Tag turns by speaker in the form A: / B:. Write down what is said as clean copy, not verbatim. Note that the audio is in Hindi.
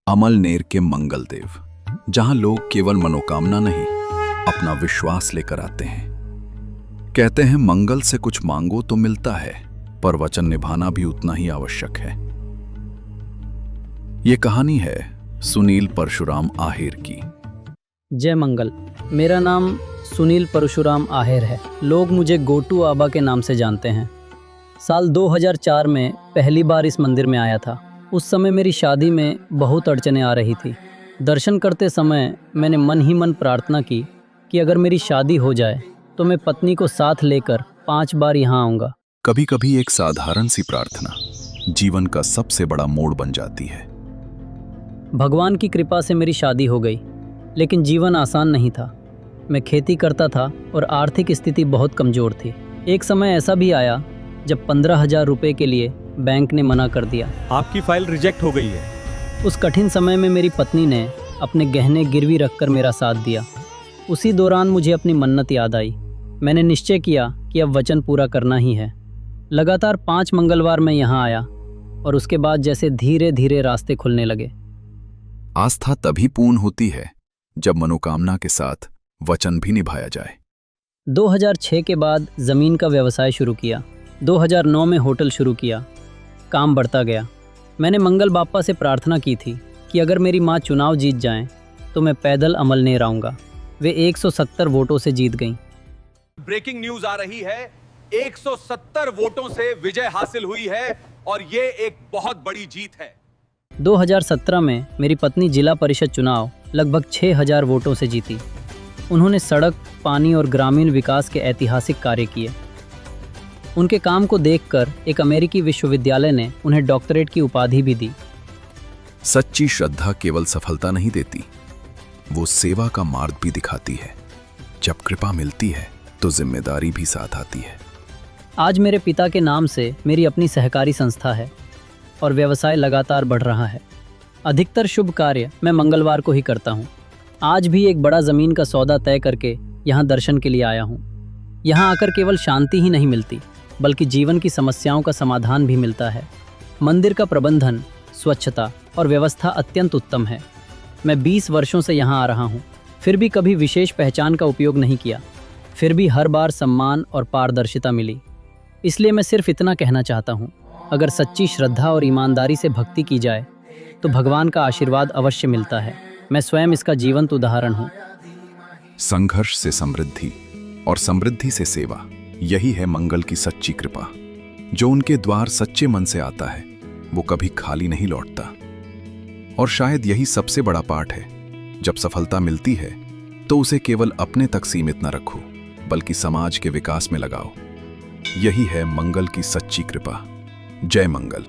A: अमलनेर के मंगल देव, जहां लोग केवल मनोकामना नहीं अपना विश्वास लेकर आते हैं। कहते हैं मंगल से कुछ मांगो तो मिलता है, पर वचन निभाना भी उतना ही आवश्यक है। ये कहानी है सुनील परशुराम आहेर की।
B: जय मंगल। मेरा नाम सुनील परशुराम आहेर है। लोग मुझे गोटू आबा के नाम से जानते हैं। साल 2004 में पहली बार इस मंदिर में आया था। उस समय मेरी शादी में बहुत अड़चनें आ रही थी। दर्शन करते समय मैंने मन ही मन प्रार्थना की कि अगर मेरी शादी हो जाए तो मैं पत्नी को साथ लेकर 5 बार यहाँ आऊँगा।
A: कभी कभी एक साधारण सी प्रार्थना जीवन का सबसे बड़ा मोड़ बन जाती है।
B: भगवान की कृपा से मेरी शादी हो गई, लेकिन जीवन आसान नहीं था। मैं खेती करता था और आर्थिक स्थिति बहुत कमज़ोर थी। एक समय ऐसा भी आया जब 15,000 रुपये के लिए बैंक ने मना कर दिया।
C: आपकी फाइल रिजेक्ट हो गई है।
B: उस कठिन समय में मेरी पत्नी ने अपने गहने गिरवी रखकर मेरा साथ दिया। उसी दौरान मुझे अपनी मन्नत याद आई। मैंने निश्चय किया कि अब वचन पूरा करना ही है। लगातार 5 मंगलवार मैं यहाँ आया और उसके बाद जैसे धीरे धीरे रास्ते खुलने लगे।
A: आस्था तभी पूर्ण होती है जब मनोकामना के साथ वचन भी निभाया जाए।
B: 2006 के बाद ज़मीन का व्यवसाय शुरू किया। 2009 में होटल शुरू किया। काम बढ़ता गया। मैंने मंगल बाप्पा से प्रार्थना की थी कि अगर मेरी माँ चुनाव जीत जाएं तो मैं पैदल अमलनेर आऊँगा। वे 170 वोटों से जीत गईं।
C: ब्रेकिंग न्यूज आ रही है, 170 वोटों से विजय हासिल हुई है और ये एक बहुत बड़ी जीत है।
B: 2017 में मेरी पत्नी जिला परिषद चुनाव लगभग 6,000 वोटों से जीती। उन्होंने सड़क, पानी और ग्रामीण विकास के ऐतिहासिक कार्य किए। उनके काम को देखकर एक अमेरिकी विश्वविद्यालय ने उन्हें डॉक्टरेट की उपाधि भी दी।
A: सच्ची श्रद्धा केवल सफलता नहीं देती, वो सेवा का मार्ग भी दिखाती है। जब कृपा मिलती है तो जिम्मेदारी भी साथ आती है।
B: आज मेरे पिता के नाम से मेरी अपनी सहकारी संस्था है और व्यवसाय लगातार बढ़ रहा है। अधिकतर शुभ कार्य मैं मंगलवार को ही करता हूँ। आज भी एक बड़ा ज़मीन का सौदा तय करके यहाँ दर्शन के लिए आया हूँ। यहाँ आकर केवल शांति ही नहीं मिलती, बल्कि जीवन की समस्याओं का समाधान भी मिलता है। मंदिर का प्रबंधन, स्वच्छता और व्यवस्था अत्यंत उत्तम है। मैं 20 वर्षों से यहाँ आ रहा हूँ, फिर भी कभी विशेष पहचान का उपयोग नहीं किया। फिर भी हर बार सम्मान और पारदर्शिता मिली। इसलिए मैं सिर्फ इतना कहना चाहता हूँ, अगर सच्ची श्रद्धा और ईमानदारी से भक्ति की जाए तो भगवान का आशीर्वाद अवश्य मिलता है। मैं स्वयं इसका जीवंत उदाहरण हूँ।
A: संघर्ष से समृद्धि और समृद्धि से सेवा, यही है मंगल की सच्ची कृपा। जो उनके द्वार सच्चे मन से आता है वो कभी खाली नहीं लौटता। और शायद यही सबसे बड़ा पाठ है, जब सफलता मिलती है तो उसे केवल अपने तक सीमित न रखो, बल्कि समाज के विकास में लगाओ। यही है मंगल की सच्ची कृपा। जय मंगल।